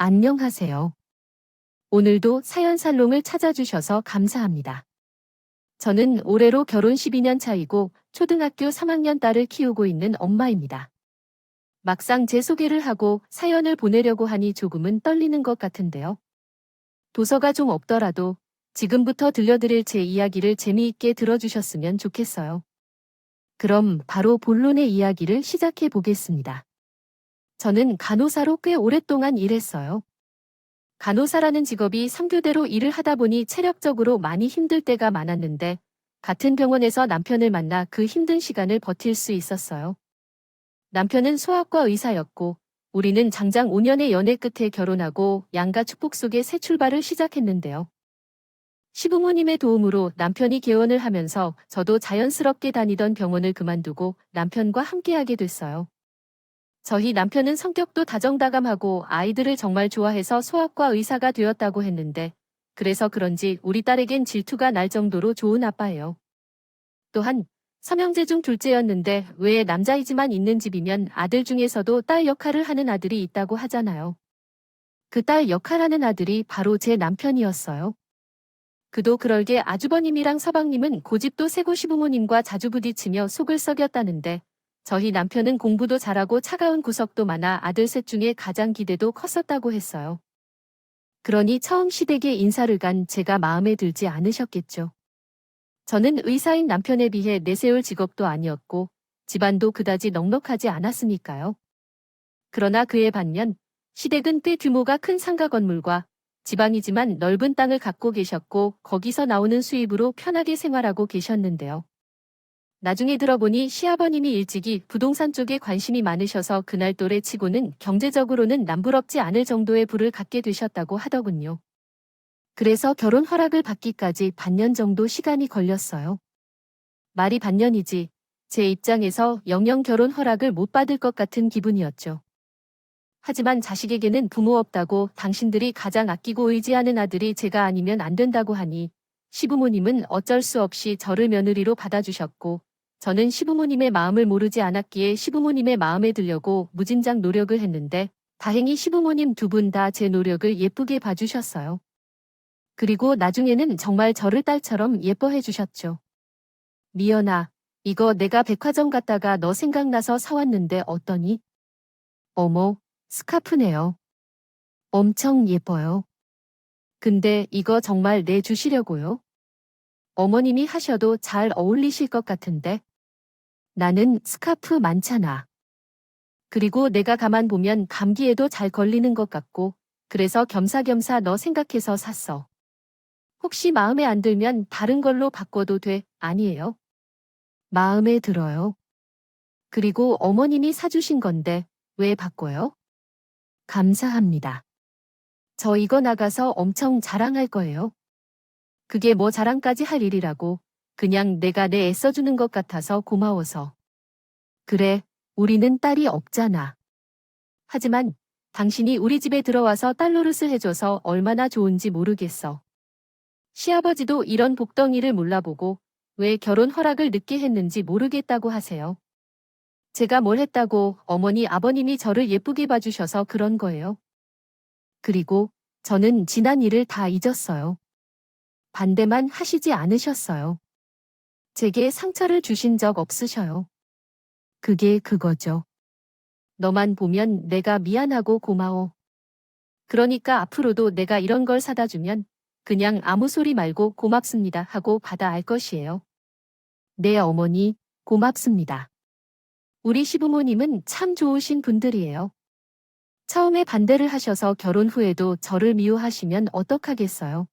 안녕하세요. 오늘도 사연살롱을 찾아주셔서 감사합니다. 저는 올해로 결혼 12년 차이고 초등학교 3학년 딸을 키우고 있는 엄마입니다. 막상 제 소개를 하고 사연을 보내려고 하니 조금은 떨리는 것 같은데요. 도서가 좀 없더라도 지금부터 들려드릴 제 이야기를 재미있게 들어주셨으면 좋겠어요. 그럼 바로 본론의 이야기를 시작해 보겠습니다. 저는 간호사로 꽤 오랫동안 일했어요. 간호사라는 직업이 3교대로 일을 하다 보니 체력적으로 많이 힘들 때가 많았는데 같은 병원에서 남편을 만나 그 힘든 시간을 버틸 수 있었어요. 남편은 소아과 의사였고 우리는 장장 5년의 연애 끝에 결혼하고 양가 축복 속에 새 출발을 시작했는데요. 시부모님의 도움으로 남편이 개원을 하면서 저도 자연스럽게 다니던 병원을 그만두고 남편과 함께하게 됐어요. 저희 남편은 성격도 다정다감하고 아이들을 정말 좋아해서 소아과 의사가 되었다고 했는데 그래서 그런지 우리 딸에겐 질투가 날 정도로 좋은 아빠예요. 또한 삼형제 중 둘째였는데 왜 남자이지만 있는 집이면 아들 중에서도 딸 역할을 하는 아들이 있다고 하잖아요. 그 딸 역할하는 아들이 바로 제 남편이었어요. 그도 그럴게 아주버님이랑 서방님은 고집도 세고 시부모님과 자주 부딪히며 속을 썩였다는데 저희 남편은 공부도 잘하고 차가운 구석도 많아 아들 셋 중에 가장 기대도 컸었다고 했어요. 그러니 처음 시댁에 인사를 간 제가 마음에 들지 않으셨겠죠. 저는 의사인 남편에 비해 내세울 직업도 아니었고 집안도 그다지 넉넉하지 않았으니까요. 그러나 그에 반면 시댁은 꽤 규모가 큰 상가 건물과 지방이지만 넓은 땅을 갖고 계셨고 거기서 나오는 수입으로 편하게 생활하고 계셨는데요. 나중에 들어보니 시아버님이 일찍이 부동산 쪽에 관심이 많으셔서 그날 또래 치고는 경제적으로는 남부럽지 않을 정도의 부를 갖게 되셨다고 하더군요. 그래서 결혼 허락을 받기까지 반년 정도 시간이 걸렸어요. 말이 반년이지 제 입장에서 영영 결혼 허락을 못 받을 것 같은 기분이었죠. 하지만 자식에게는 부모 없다고 당신들이 가장 아끼고 의지하는 아들이 제가 아니면 안 된다고 하니 시부모님은 어쩔 수 없이 저를 며느리로 받아주셨고 저는 시부모님의 마음을 모르지 않았기에 시부모님의 마음에 들려고 무진장 노력을 했는데 다행히 시부모님 두 분 다 제 노력을 예쁘게 봐주셨어요. 그리고 나중에는 정말 저를 딸처럼 예뻐해 주셨죠. 미연아, 이거 내가 백화점 갔다가 너 생각나서 사왔는데 어떠니? 어머, 스카프네요. 엄청 예뻐요. 근데 이거 정말 내주시려고요? 어머님이 하셔도 잘 어울리실 것 같은데. 나는 스카프 많잖아. 그리고 내가 가만 보면 감기에도 잘 걸리는 것 같고 그래서 겸사겸사 너 생각해서 샀어. 혹시 마음에 안 들면 다른 걸로 바꿔도 돼? 아니에요. 마음에 들어요. 그리고 어머님이 사주신 건데 왜 바꿔요? 감사합니다. 저 이거 나가서 엄청 자랑할 거예요. 그게 뭐 자랑까지 할 일이라고. 그냥 내가 내 애써주는 것 같아서 고마워서. 그래, 우리는 딸이 없잖아. 하지만 당신이 우리 집에 들어와서 딸 노릇을 해줘서 얼마나 좋은지 모르겠어. 시아버지도 이런 복덩이를 몰라보고 왜 결혼 허락을 늦게 했는지 모르겠다고 하세요. 제가 뭘 했다고 어머니 아버님이 저를 예쁘게 봐주셔서 그런 거예요. 그리고 저는 지난 일을 다 잊었어요. 반대만 하시지 않으셨어요. 제게 상처를 주신 적 없으셔요. 그게 그거죠. 너만 보면 내가 미안하고 고마워. 그러니까 앞으로도 내가 이런 걸 사다 주면 그냥 아무 소리 말고 고맙습니다 하고 받아 알 것이에요. 네 어머니, 고맙습니다. 우리 시부모님은 참 좋으신 분들이에요. 처음에 반대를 하셔서 결혼 후에도 저를 미워하시면 어떡하겠어요.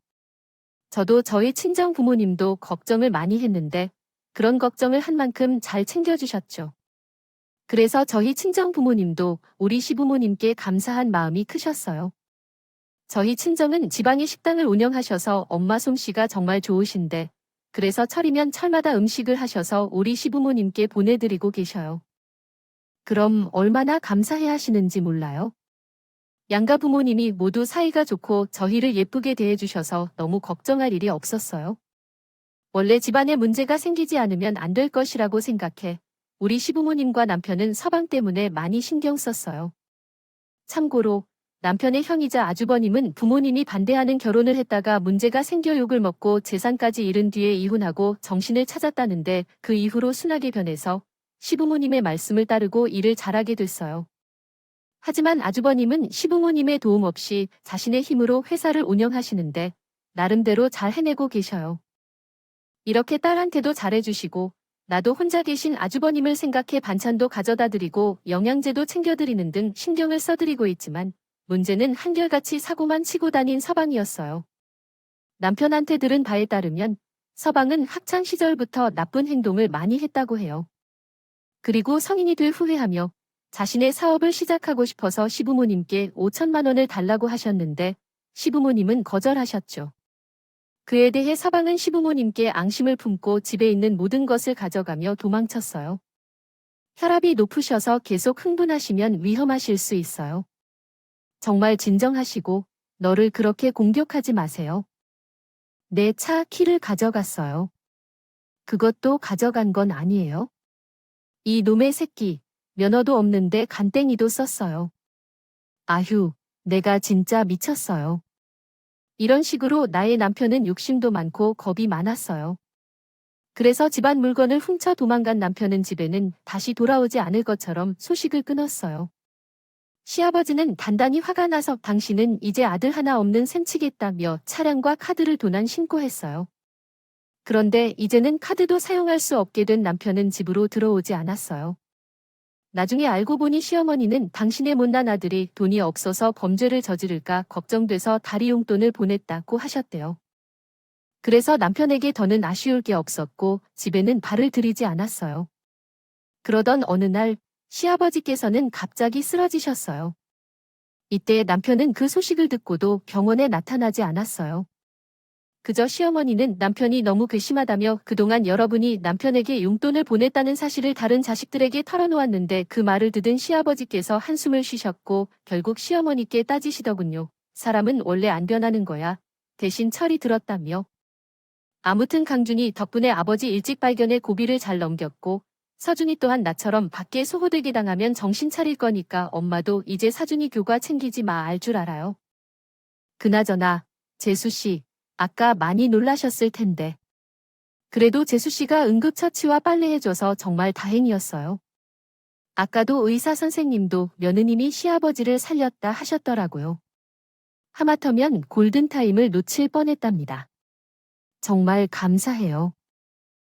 저도 저희 친정 부모님도 걱정을 많이 했는데 그런 걱정을 한 만큼 잘 챙겨주셨죠. 그래서 저희 친정 부모님도 우리 시부모님께 감사한 마음이 크셨어요. 저희 친정은 지방의 식당을 운영하셔서 엄마 솜씨가 정말 좋으신데 그래서 철이면 철마다 음식을 하셔서 우리 시부모님께 보내드리고 계셔요. 그럼 얼마나 감사해 하시는지 몰라요? 양가 부모님이 모두 사이가 좋고 저희를 예쁘게 대해주셔서 너무 걱정할 일이 없었어요. 원래 집안에 문제가 생기지 않으면 안 될 것이라고 생각해 우리 시부모님과 남편은 서방 때문에 많이 신경 썼어요. 참고로 남편의 형이자 아주버님은 부모님이 반대하는 결혼을 했다가 문제가 생겨 욕을 먹고 재산까지 잃은 뒤에 이혼하고 정신을 찾았다는데 그 이후로 순하게 변해서 시부모님의 말씀을 따르고 일을 잘하게 됐어요. 하지만 아주버님은 시부모님의 도움 없이 자신의 힘으로 회사를 운영하시는데 나름대로 잘 해내고 계셔요. 이렇게 딸한테도 잘해주시고 나도 혼자 계신 아주버님을 생각해 반찬도 가져다 드리고 영양제도 챙겨드리는 등 신경을 써드리고 있지만 문제는 한결같이 사고만 치고 다닌 서방이었어요. 남편한테 들은 바에 따르면 서방은 학창 시절부터 나쁜 행동을 많이 했다고 해요. 그리고 성인이 돼 후회하며 자신의 사업을 시작하고 싶어서 시부모님께 5천만 원을 달라고 하셨는데 시부모님은 거절하셨죠. 그에 대해 서방은 시부모님께 앙심을 품고 집에 있는 모든 것을 가져가며 도망쳤어요. 혈압이 높으셔서 계속 흥분하시면 위험하실 수 있어요. 정말 진정하시고 너를 그렇게 공격하지 마세요. 내 차 키를 가져갔어요. 그것도 가져간 건 아니에요. 이 놈의 새끼, 면허도 없는데 간땡이도 썼어요. 아휴, 내가 진짜 미쳤어요. 이런 식으로 나의 남편은 욕심도 많고 겁이 많았어요. 그래서 집안 물건을 훔쳐 도망간 남편은 집에는 다시 돌아오지 않을 것처럼 소식을 끊었어요. 시아버지는 단단히 화가 나서 당신은 이제 아들 하나 없는 셈치겠다며 차량과 카드를 도난 신고했어요. 그런데 이제는 카드도 사용할 수 없게 된 남편은 집으로 들어오지 않았어요. 나중에 알고 보니 시어머니는 당신의 못난 아들이 돈이 없어서 범죄를 저지를까 걱정돼서 다리 용돈을 보냈다고 하셨대요. 그래서 남편에게 더는 아쉬울 게 없었고 집에는 발을 들이지 않았어요. 그러던 어느 날 시아버지께서는 갑자기 쓰러지셨어요. 이때 남편은 그 소식을 듣고도 병원에 나타나지 않았어요. 그저 시어머니는 남편이 너무 괘씸하다며 그동안 여러분이 남편에게 용돈을 보냈다는 사실을 다른 자식들에게 털어놓았는데 그 말을 듣은 시아버지께서 한숨을 쉬셨고 결국 시어머니께 따지시더군요. 사람은 원래 안 변하는 거야. 대신 철이 들었다며. 아무튼 강준이 덕분에 아버지 일찍 발견해 고비를 잘 넘겼고 서준이 또한 나처럼 밖에 소호되게 당하면 정신 차릴 거니까 엄마도 이제 사준이 교과 챙기지 마 알 줄 알아요. 그나저나 재수씨. 아까 많이 놀라셨을 텐데. 그래도 재수씨가 응급처치와 빨래해줘서 정말 다행이었어요. 아까도 의사 선생님도 며느님이 시아버지를 살렸다 하셨더라고요. 하마터면 골든타임을 놓칠 뻔했답니다. 정말 감사해요.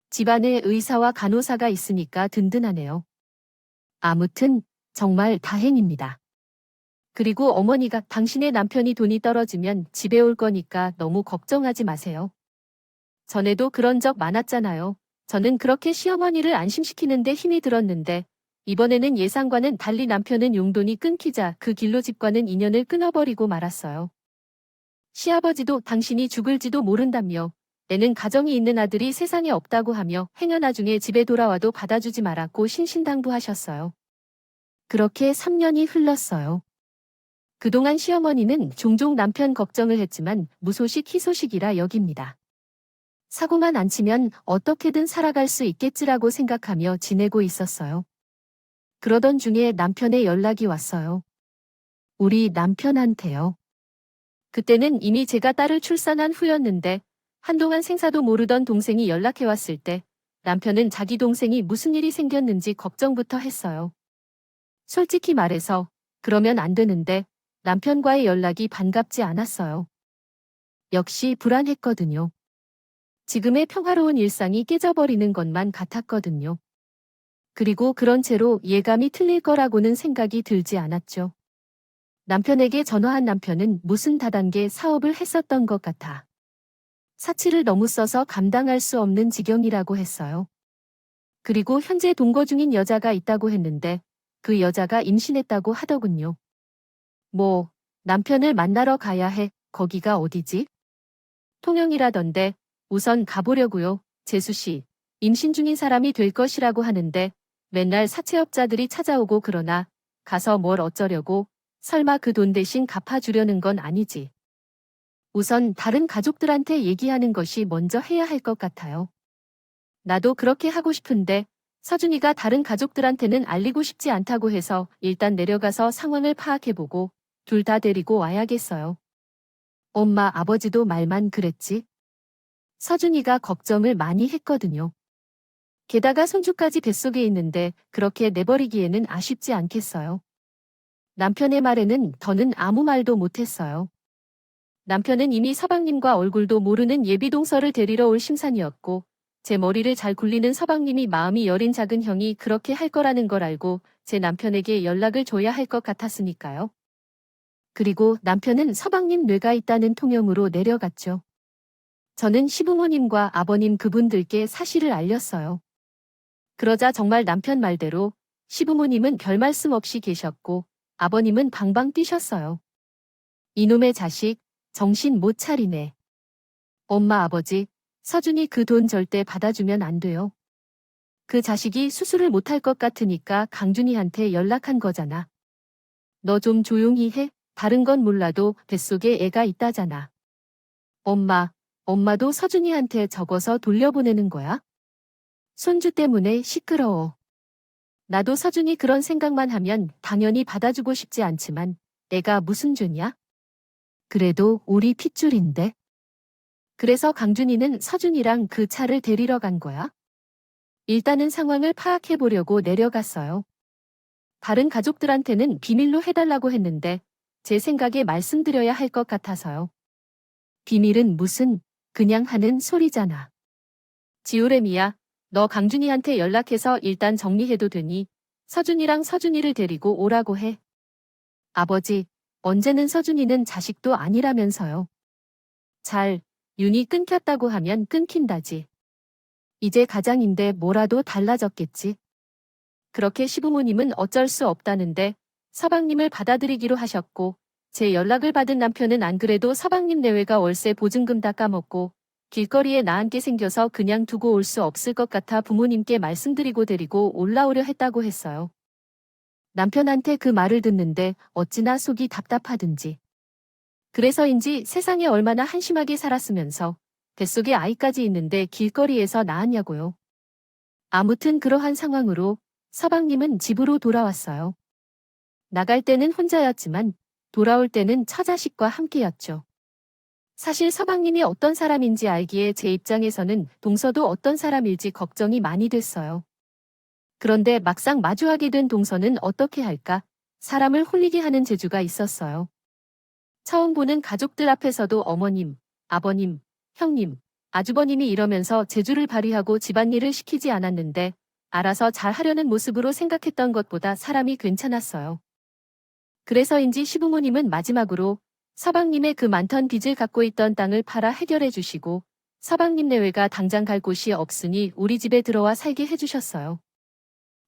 집안에 의사와 간호사가 있으니까 든든하네요. 아무튼 정말 다행입니다. 그리고 어머니가 당신의 남편이 돈이 떨어지면 집에 올 거니까 너무 걱정하지 마세요. 전에도 그런 적 많았잖아요. 저는 그렇게 시어머니를 안심시키는데 힘이 들었는데 이번에는 예상과는 달리 남편은 용돈이 끊기자 그 길로 집과는 인연을 끊어버리고 말았어요. 시아버지도 당신이 죽을지도 모른다며 애는 가정이 있는 아들이 세상에 없다고 하며 행여 나중에 집에 돌아와도 받아주지 말았고 신신당부하셨어요. 그렇게 3년이 흘렀어요. 그동안 시어머니는 종종 남편 걱정을 했지만 무소식 희소식이라 여깁니다. 사고만 안 치면 어떻게든 살아갈 수 있겠지라고 생각하며 지내고 있었어요. 그러던 중에 남편의 연락이 왔어요. 우리 남편한테요. 그때는 이미 제가 딸을 출산한 후였는데 한동안 생사도 모르던 동생이 연락해왔을 때 남편은 자기 동생이 무슨 일이 생겼는지 걱정부터 했어요. 솔직히 말해서 그러면 안 되는데 남편과의 연락이 반갑지 않았어요. 역시 불안했거든요. 지금의 평화로운 일상이 깨져버리는 것만 같았거든요. 그리고 그런 채로 예감이 틀릴 거라고는 생각이 들지 않았죠. 남편에게 전화한 남편은 무슨 다단계 사업을 했었던 것 같아. 사치를 너무 써서 감당할 수 없는 지경이라고 했어요. 그리고 현재 동거 중인 여자가 있다고 했는데 그 여자가 임신했다고 하더군요. 뭐, 남편을 만나러 가야 해. 거기가 어디지? 통영이라던데. 우선 가보려고요. 재수씨. 임신 중인 사람이 될 것이라고 하는데 맨날 사채업자들이 찾아오고 그러나 가서 뭘 어쩌려고 설마 그 돈 대신 갚아주려는 건 아니지. 우선 다른 가족들한테 얘기하는 것이 먼저 해야 할 것 같아요. 나도 그렇게 하고 싶은데 서준이가 다른 가족들한테는 알리고 싶지 않다고 해서 일단 내려가서 상황을 파악해보고 둘 다 데리고 와야겠어요. 엄마 아버지도 말만 그랬지. 서준이가 걱정을 많이 했거든요. 게다가 손주까지 뱃속에 있는데 그렇게 내버리기에는 아쉽지 않겠어요. 남편의 말에는 더는 아무 말도 못했어요. 남편은 이미 서방님과 얼굴도 모르는 예비동서를 데리러 올 심산이었고 제 머리를 잘 굴리는 서방님이 마음이 여린 작은 형이 그렇게 할 거라는 걸 알고 제 남편에게 연락을 줘야 할 것 같았으니까요. 그리고 남편은 서방님 뇌가 있다는 통영으로 내려갔죠. 저는 시부모님과 아버님 그분들께 사실을 알렸어요. 그러자 정말 남편 말대로 시부모님은 별 말씀 없이 계셨고 아버님은 방방 뛰셨어요. 이놈의 자식, 정신 못 차리네. 엄마 아버지, 서준이 그 돈 절대 받아주면 안 돼요. 그 자식이 수술을 못할 것 같으니까 강준이한테 연락한 거잖아. 너 좀 조용히 해. 다른 건 몰라도 뱃속에 애가 있다잖아. 엄마도 서준이한테 적어서 돌려보내는 거야? 손주 때문에 시끄러워. 나도 서준이 그런 생각만 하면 당연히 받아주고 싶지 않지만 애가 무슨 죄냐? 그래도 우리 핏줄인데. 그래서 강준이는 서준이랑 그 차를 데리러 간 거야? 일단은 상황을 파악해 보려고 내려갔어요. 다른 가족들한테는 비밀로 해달라고 했는데 제 생각에 말씀드려야 할 것 같아서요. 비밀은 무슨, 그냥 하는 소리잖아. 지우레미야, 너 강준이한테 연락해서 일단 정리해도 되니 서준이랑 서준이를 데리고 오라고 해. 아버지, 언제는 서준이는 자식도 아니라면서요. 윤이 끊겼다고 하면 끊긴다지. 이제 가장인데 뭐라도 달라졌겠지. 그렇게 시부모님은 어쩔 수 없다는데 서방님을 받아들이기로 하셨고 제 연락을 받은 남편은 안 그래도 서방님 내외가 월세 보증금 다 까먹고 길거리에 나앉게 생겨서 그냥 두고 올 수 없을 것 같아 부모님께 말씀드리고 데리고 올라오려 했다고 했어요. 남편한테 그 말을 듣는데 어찌나 속이 답답하든지. 그래서인지 세상에 얼마나 한심하게 살았으면서 뱃속에 아이까지 있는데 길거리에서 나았냐고요. 아무튼 그러한 상황으로 서방님은 집으로 돌아왔어요. 나갈 때는 혼자였지만 돌아올 때는 처자식과 함께였죠. 사실 서방님이 어떤 사람인지 알기에 제 입장에서는 동서도 어떤 사람일지 걱정이 많이 됐어요. 그런데 막상 마주하게 된 동서는 어떻게 할까? 사람을 홀리게 하는 재주가 있었어요. 처음 보는 가족들 앞에서도 어머님, 아버님, 형님, 아주버님이 이러면서 재주를 발휘하고 집안일을 시키지 않았는데 알아서 잘 하려는 모습으로 생각했던 것보다 사람이 괜찮았어요. 그래서인지 시부모님은 마지막으로 서방님의 그 많던 빚을 갖고 있던 땅을 팔아 해결해 주시고 서방님 내외가 당장 갈 곳이 없으니 우리 집에 들어와 살게 해주셨어요.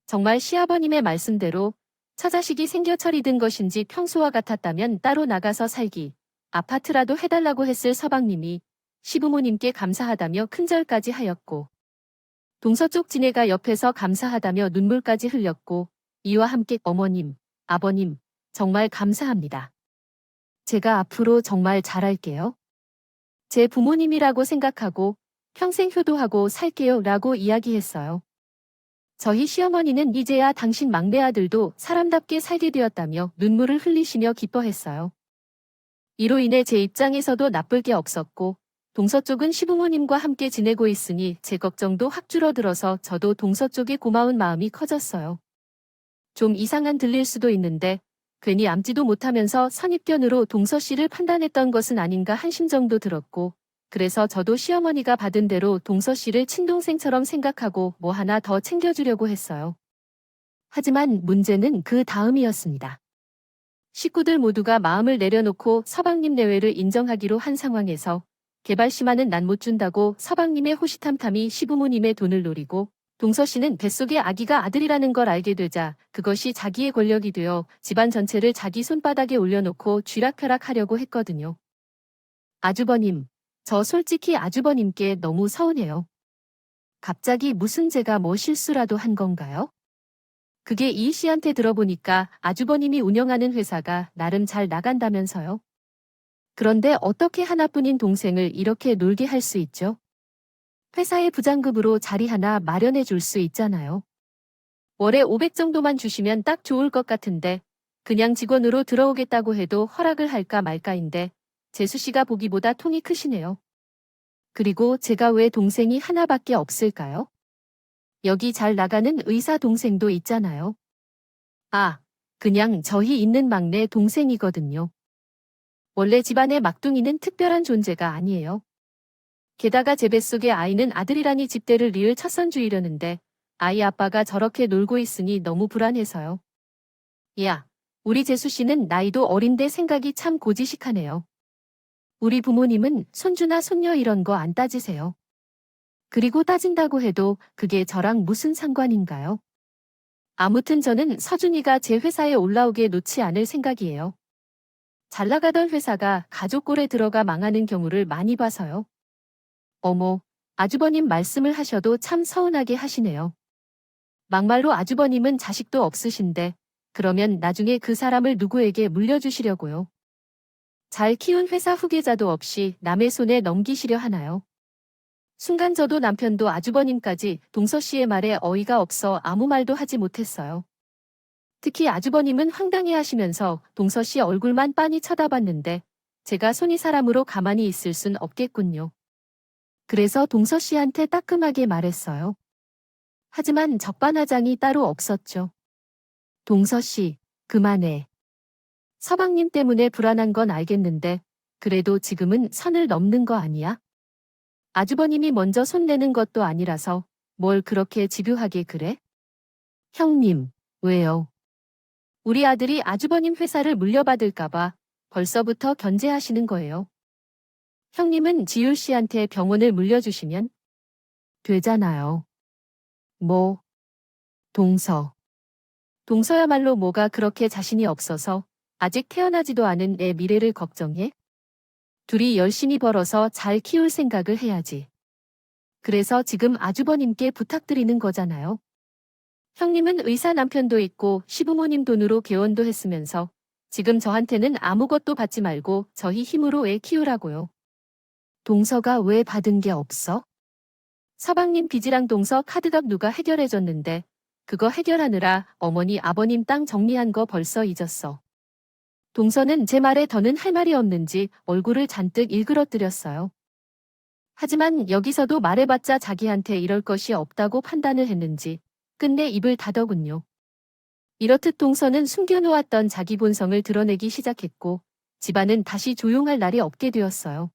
정말 시아버님의 말씀대로 처자식이 생겨 철이 든 것인지 평소와 같았다면 따로 나가서 살기, 아파트라도 해달라고 했을 서방님이 시부모님께 감사하다며 큰절까지 하였고 동서쪽 지네가 옆에서 감사하다며 눈물까지 흘렸고 이와 함께 어머님, 아버님, 정말 감사합니다. 제가 앞으로 정말 잘할게요. 제 부모님이라고 생각하고 평생 효도하고 살게요 라고 이야기했어요. 저희 시어머니는 이제야 당신 막내 아들도 사람답게 살게 되었다며 눈물을 흘리시며 기뻐했어요. 이로 인해 제 입장에서도 나쁠 게 없었고 동서쪽은 시부모님과 함께 지내고 있으니 제 걱정도 확 줄어들어서 저도 동서쪽에 고마운 마음이 커졌어요. 좀 이상한 들릴 수도 있는데 괜히 암지도 못하면서 선입견으로 동서 씨를 판단했던 것은 아닌가 한심정도 들었고 그래서 저도 시어머니가 받은 대로 동서 씨를 친동생처럼 생각하고 뭐 하나 더 챙겨주려고 했어요. 하지만 문제는 그 다음이었습니다. 식구들 모두가 마음을 내려놓고 서방님 내외를 인정하기로 한 상황에서 개발심하는 난 못 준다고 서방님의 호시탐탐이 시부모님의 돈을 노리고 동서 씨는 뱃속에 아기가 아들이라는 걸 알게 되자 그것이 자기의 권력이 되어 집안 전체를 자기 손바닥에 올려놓고 쥐락펴락하려고 했거든요. 아주버님, 저 솔직히 아주버님께 너무 서운해요. 갑자기 무슨 제가 뭐 실수라도 한 건가요? 그게 이희 씨한테 들어보니까 아주버님이 운영하는 회사가 나름 잘 나간다면서요. 그런데 어떻게 하나뿐인 동생을 이렇게 놀게 할 수 있죠? 회사의 부장급으로 자리 하나 마련해 줄 수 있잖아요. 월에 500 정도만 주시면 딱 좋을 것 같은데 그냥 직원으로 들어오겠다고 해도 허락을 할까 말까인데 재수 씨가 보기보다 통이 크시네요. 그리고 제가 왜 동생이 하나밖에 없을까요? 여기 잘 나가는 의사 동생도 있잖아요. 아, 그냥 저희 있는 막내 동생이거든요. 원래 집안의 막둥이는 특별한 존재가 아니에요. 게다가 제 뱃속의 아이는 아들이라니 집대를 리을 첫선주이려는데 아이 아빠가 저렇게 놀고 있으니 너무 불안해서요. 야, 우리 재수 씨는 나이도 어린데 생각이 참 고지식하네요. 우리 부모님은 손주나 손녀 이런 거 안 따지세요. 그리고 따진다고 해도 그게 저랑 무슨 상관인가요? 아무튼 저는 서준이가 제 회사에 올라오게 놓지 않을 생각이에요. 잘 나가던 회사가 가족골에 들어가 망하는 경우를 많이 봐서요. 어머, 아주버님 말씀을 하셔도 참 서운하게 하시네요. 막말로 아주버님은 자식도 없으신데 그러면 나중에 그 사람을 누구에게 물려주시려고요. 잘 키운 회사 후계자도 없이 남의 손에 넘기시려 하나요? 순간 저도 남편도 아주버님까지 동서 씨의 말에 어이가 없어 아무 말도 하지 못했어요. 특히 아주버님은 황당해 하시면서 동서 씨 얼굴만 빤히 쳐다봤는데 제가 손이 사람으로 가만히 있을 순 없겠군요. 그래서 동서 씨한테 따끔하게 말했어요. 하지만 적반하장이 따로 없었죠. 동서 씨, 그만해. 서방님 때문에 불안한 건 알겠는데 그래도 지금은 선을 넘는 거 아니야? 아주버님이 먼저 손 내는 것도 아니라서 뭘 그렇게 집요하게 그래? 형님, 왜요? 우리 아들이 아주버님 회사를 물려받을까봐 벌써부터 견제하시는 거예요. 형님은 지율 씨한테 병원을 물려주시면 되잖아요. 뭐, 동서. 동서야말로 뭐가 그렇게 자신이 없어서 아직 태어나지도 않은 애 미래를 걱정해? 둘이 열심히 벌어서 잘 키울 생각을 해야지. 그래서 지금 아주버님께 부탁드리는 거잖아요. 형님은 의사 남편도 있고 시부모님 돈으로 개원도 했으면서 지금 저한테는 아무것도 받지 말고 저희 힘으로 애 키우라고요. 동서가 왜 받은 게 없어? 서방님 빚이랑 동서 카드값 누가 해결해줬는데 그거 해결하느라 어머니 아버님 땅 정리한 거 벌써 잊었어. 동서는 제 말에 더는 할 말이 없는지 얼굴을 잔뜩 일그러뜨렸어요. 하지만 여기서도 말해봤자 자기한테 이럴 것이 없다고 판단을 했는지 끝내 입을 닫더군요. 이렇듯 동서는 숨겨놓았던 자기 본성을 드러내기 시작했고 집안은 다시 조용할 날이 없게 되었어요.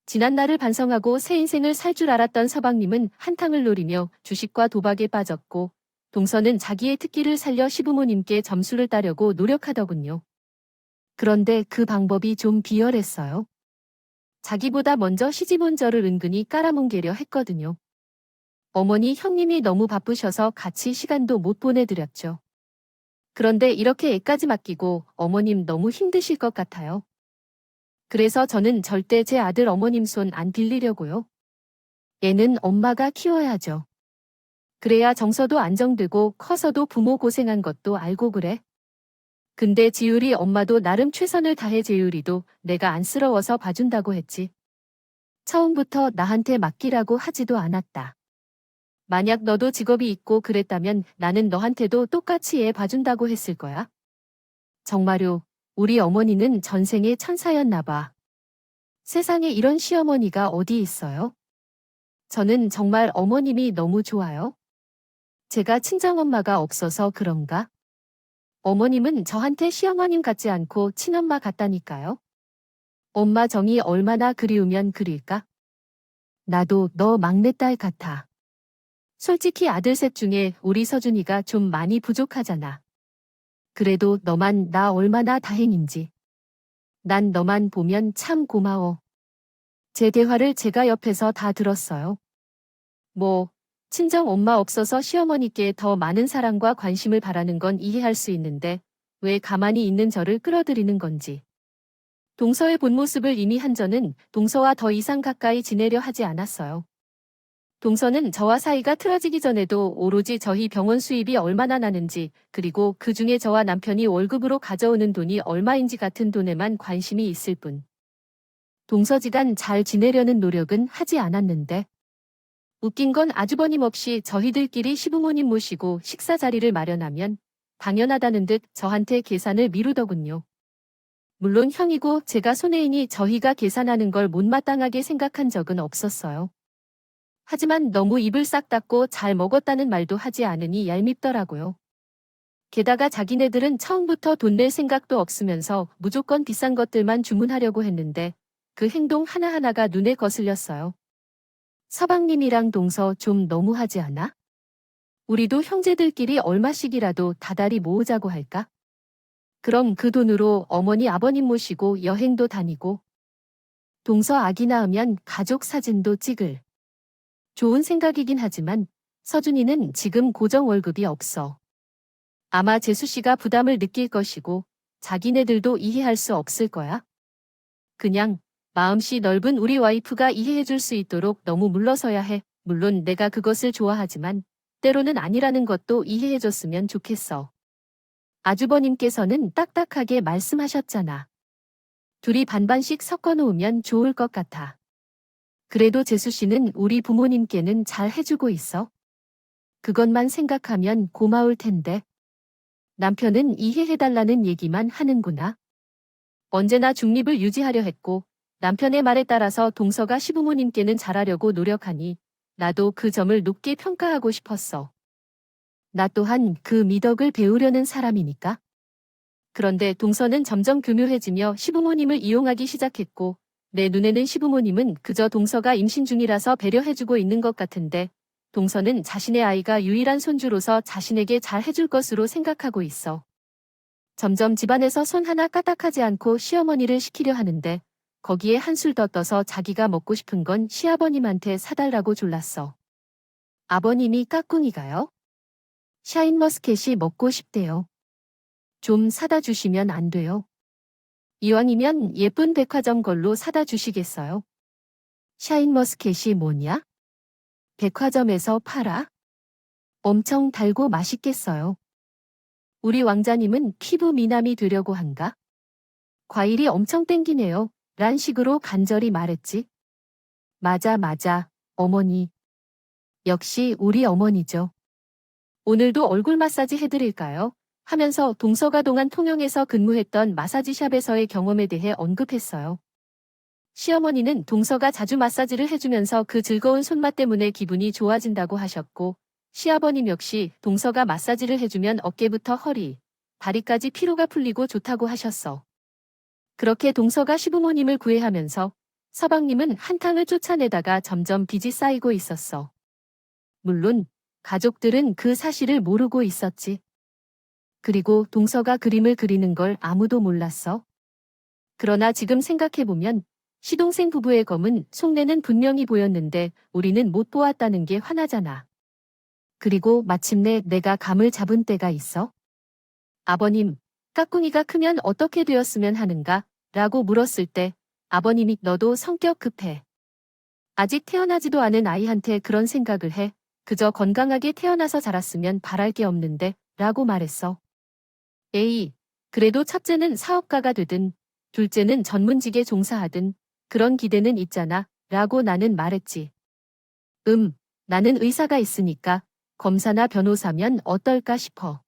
지난 날을 반성하고 새 인생을 살 줄 알았던 서방님은 한탕을 노리며 주식과 도박에 빠졌고 동서는 자기의 특기를 살려 시부모님께 점수를 따려고 노력하더군요. 그런데 그 방법이 좀 비열했어요. 자기보다 먼저 시집 온 저를 은근히 깔아뭉개려 했거든요. 어머니 형님이 너무 바쁘셔서 같이 시간도 못 보내드렸죠. 그런데 이렇게 애까지 맡기고 어머님 너무 힘드실 것 같아요. 그래서 저는 절대 제 아들 어머님 손 안 빌리려고요. 애는 엄마가 키워야죠. 그래야 정서도 안정되고 커서도 부모 고생한 것도 알고 그래. 근데 지율이 엄마도 나름 최선을 다해 재율이도 내가 안쓰러워서 봐준다고 했지. 처음부터 나한테 맡기라고 하지도 않았다. 만약 너도 직업이 있고 그랬다면 나는 너한테도 똑같이 애 봐준다고 했을 거야. 정말요, 우리 어머니는 전생에 천사였나 봐. 세상에 이런 시어머니가 어디 있어요? 저는 정말 어머님이 너무 좋아요. 제가 친정엄마가 없어서 그런가? 어머님은 저한테 시어머님 같지 않고 친엄마 같다니까요. 엄마 정이 얼마나 그리우면 그릴까? 나도 너 막내딸 같아. 솔직히 아들 셋 중에 우리 서준이가 좀 많이 부족하잖아. 그래도 너만 나 얼마나 다행인지. 난 너만 보면 참 고마워. 제 대화를 제가 옆에서 다 들었어요. 뭐, 친정 엄마 없어서 시어머니께 더 많은 사랑과 관심을 바라는 건 이해할 수 있는데 왜 가만히 있는 저를 끌어들이는 건지. 동서의 본 모습을 이미 한 저는 동서와 더 이상 가까이 지내려 하지 않았어요. 동서는 저와 사이가 틀어지기 전에도 오로지 저희 병원 수입이 얼마나 나는지 그리고 그 중에 저와 남편이 월급으로 가져오는 돈이 얼마인지 같은 돈에만 관심이 있을 뿐. 동서지간 잘 지내려는 노력은 하지 않았는데 웃긴 건 아주버님 없이 저희들끼리 시부모님 모시고 식사 자리를 마련하면 당연하다는 듯 저한테 계산을 미루더군요. 물론 형이고 제가 손해이니 저희가 계산하는 걸 못마땅하게 생각한 적은 없었어요. 하지만 너무 입을 싹 닫고 잘 먹었다는 말도 하지 않으니 얄밉더라고요. 게다가 자기네들은 처음부터 돈 낼 생각도 없으면서 무조건 비싼 것들만 주문하려고 했는데 그 행동 하나하나가 눈에 거슬렸어요. 서방님이랑 동서 좀 너무하지 않아? 우리도 형제들끼리 얼마씩이라도 다달이 모으자고 할까? 그럼 그 돈으로 어머니 아버님 모시고 여행도 다니고 동서 아기 낳으면 가족 사진도 찍을. 좋은 생각이긴 하지만 서준이는 지금 고정 월급이 없어. 아마 재수 씨가 부담을 느낄 것이고 자기네들도 이해할 수 없을 거야. 그냥 마음씨 넓은 우리 와이프가 이해해 줄 수 있도록 너무 물러서야 해. 물론 내가 그것을 좋아하지만 때로는 아니라는 것도 이해해 줬으면 좋겠어. 아주버님께서는 딱딱하게 말씀하셨잖아. 둘이 반반씩 섞어 놓으면 좋을 것 같아. 그래도 재수 씨는 우리 부모님께는 잘 해주고 있어. 그것만 생각하면 고마울 텐데. 남편은 이해해달라는 얘기만 하는구나. 언제나 중립을 유지하려 했고 남편의 말에 따라서 동서가 시부모님께는 잘하려고 노력하니 나도 그 점을 높게 평가하고 싶었어. 나 또한 그 미덕을 배우려는 사람이니까. 그런데 동서는 점점 교묘해지며 시부모님을 이용하기 시작했고 내 눈에는 시부모님은 그저 동서가 임신 중이라서 배려해주고 있는 것 같은데 동서는 자신의 아이가 유일한 손주로서 자신에게 잘 해줄 것으로 생각하고 있어. 점점 집안에서 손 하나 까딱하지 않고 시어머니를 시키려 하는데 거기에 한술 더 떠서 자기가 먹고 싶은 건 시아버님한테 사달라고 졸랐어. 아버님이 까꿍이가요? 샤인머스켓이 먹고 싶대요. 좀 사다 주시면 안 돼요? 이왕이면 예쁜 백화점 걸로 사다 주시겠어요? 샤인머스켓이 뭐냐? 백화점에서 팔아? 엄청 달고 맛있겠어요. 우리 왕자님은 피부 미남이 되려고 한가? 과일이 엄청 땡기네요. 란 식으로 간절히 말했지. 맞아, 어머니. 역시 우리 어머니죠. 오늘도 얼굴 마사지 해드릴까요? 하면서 동서가 동안 통영에서 근무했던 마사지샵에서의 경험에 대해 언급했어요. 시어머니는 동서가 자주 마사지를 해주면서 그 즐거운 손맛 때문에 기분이 좋아진다고 하셨고, 시아버님 역시 동서가 마사지를 해주면 어깨부터 허리, 다리까지 피로가 풀리고 좋다고 하셨어. 그렇게 동서가 시부모님을 구애하면서 서방님은 한탕을 쫓아내다가 점점 빚이 쌓이고 있었어. 물론 가족들은 그 사실을 모르고 있었지. 그리고 동서가 그림을 그리는 걸 아무도 몰랐어. 그러나 지금 생각해보면 시동생 부부의 검은 속내는 분명히 보였는데 우리는 못 보았다는 게 화나잖아. 그리고 마침내 내가 감을 잡은 때가 있어. 아버님, 까꿍이가 크면 어떻게 되었으면 하는가? 라고 물었을 때 아버님이 너도 성격 급해. 아직 태어나지도 않은 아이한테 그런 생각을 해. 그저 건강하게 태어나서 자랐으면 바랄 게 없는데 라고 말했어. 에이, 그래도 첫째는 사업가가 되든 둘째는 전문직에 종사하든 그런 기대는 있잖아 라고 나는 말했지. 나는 의사가 있으니까 검사나 변호사면 어떨까 싶어.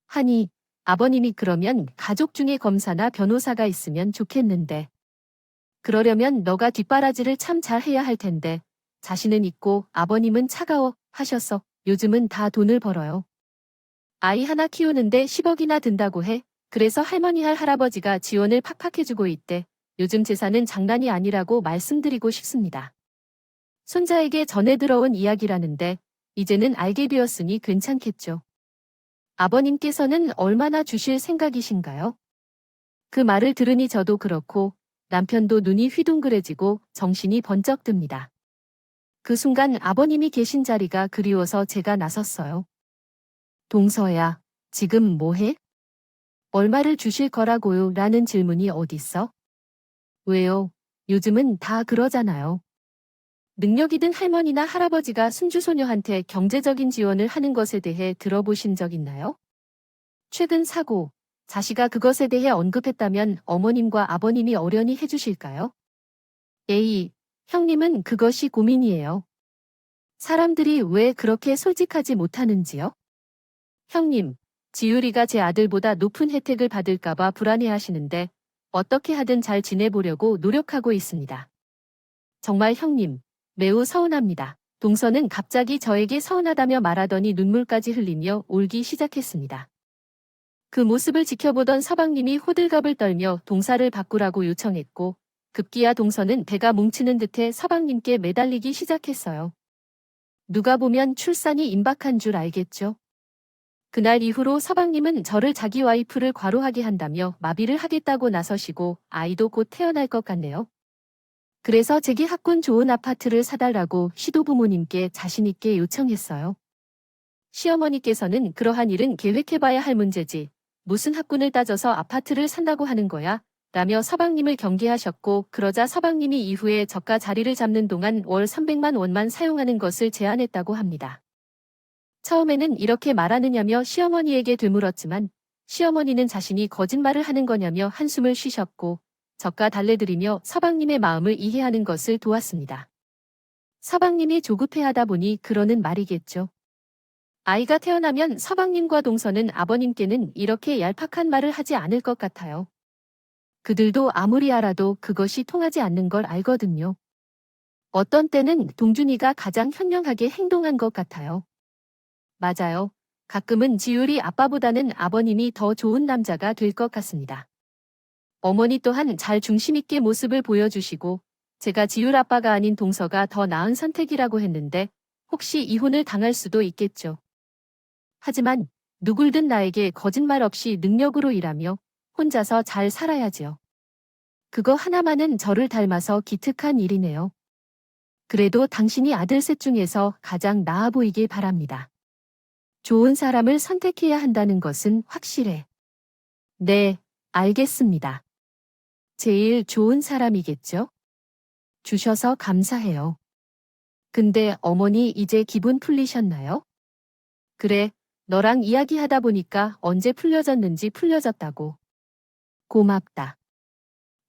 하니 아버님이 그러면 가족 중에 검사나 변호사가 있으면 좋겠는데. 그러려면 너가 뒷바라지를 참 잘해야 할 텐데 자신은 있고 아버님은 차가워 하셨어. 요즘은 다 돈을 벌어요. 아이 하나 키우는데 10억이나 든다고 해. 그래서 할머니 할아버지가 지원을 팍팍 해주고 있대. 요즘 재산은 장난이 아니라고 말씀드리고 싶습니다. 손자에게 전해 들어온 이야기라는데 이제는 알게 되었으니 괜찮겠죠. 아버님께서는 얼마나 주실 생각이신가요? 그 말을 들으니 저도 그렇고 남편도 눈이 휘둥그레지고 정신이 번쩍 듭니다. 그 순간 아버님이 계신 자리가 그리워서 제가 나섰어요. 동서야, 지금 뭐해? 얼마를 주실 거라고요? 라는 질문이 어딨어? 왜요? 요즘은 다 그러잖아요. 능력이 든 할머니나 할아버지가 순주소녀한테 경제적인 지원을 하는 것에 대해 들어보신 적 있나요? 최근 사고, 자시가 그것에 대해 언급했다면 어머님과 아버님이 어련히 해주실까요? 에이, 형님은 그것이 고민이에요. 사람들이 왜 그렇게 솔직하지 못하는지요? 형님, 지율이가 제 아들보다 높은 혜택을 받을까봐 불안해하시는데 어떻게 하든 잘 지내보려고 노력하고 있습니다. 정말 형님, 매우 서운합니다. 동서는 갑자기 저에게 서운하다며 말하더니 눈물까지 흘리며 울기 시작했습니다. 그 모습을 지켜보던 서방님이 호들갑을 떨며 동사를 바꾸라고 요청했고 급기야 동서는 배가 뭉치는 듯해 서방님께 매달리기 시작했어요. 누가 보면 출산이 임박한 줄 알겠죠. 그날 이후로 서방님은 저를 자기 와이프를 과로하게 한다며 마비를 하겠다고 나서시고 아이도 곧 태어날 것 같네요. 그래서 제게 학군 좋은 아파트를 사달라고 시도부모님께 자신있게 요청했어요. 시어머니께서는 그러한 일은 계획해봐야 할 문제지. 무슨 학군을 따져서 아파트를 산다고 하는 거야? 라며 서방님을 경계하셨고 그러자 서방님이 이후에 저가 자리를 잡는 동안 월 300만 원만 사용하는 것을 제안했다고 합니다. 처음에는 이렇게 말하느냐며 시어머니에게 되물었지만 시어머니는 자신이 거짓말을 하는 거냐며 한숨을 쉬셨고 저가 달래드리며 서방님의 마음을 이해하는 것을 도왔습니다. 서방님이 조급해하다 보니 그러는 말이겠죠. 아이가 태어나면 서방님과 동서는 아버님께는 이렇게 얄팍한 말을 하지 않을 것 같아요. 그들도 아무리 알아도 그것이 통하지 않는 걸 알거든요. 어떤 때는 동준이가 가장 현명하게 행동한 것 같아요. 맞아요. 가끔은 지율이 아빠보다는 아버님이 더 좋은 남자가 될 것 같습니다. 어머니 또한 잘 중심있게 모습을 보여주시고 제가 지율 아빠가 아닌 동서가 더 나은 선택이라고 했는데 혹시 이혼을 당할 수도 있겠죠. 하지만 누굴든 나에게 거짓말 없이 능력으로 일하며 혼자서 잘 살아야지요. 그거 하나만은 저를 닮아서 기특한 일이네요. 그래도 당신이 아들 셋 중에서 가장 나아 보이길 바랍니다. 좋은 사람을 선택해야 한다는 것은 확실해. 네, 알겠습니다. 제일 좋은 사람이겠죠? 주셔서 감사해요. 근데 어머니 이제 기분 풀리셨나요? 그래, 너랑 이야기하다 보니까 언제 풀려졌는지 풀려졌다고. 고맙다.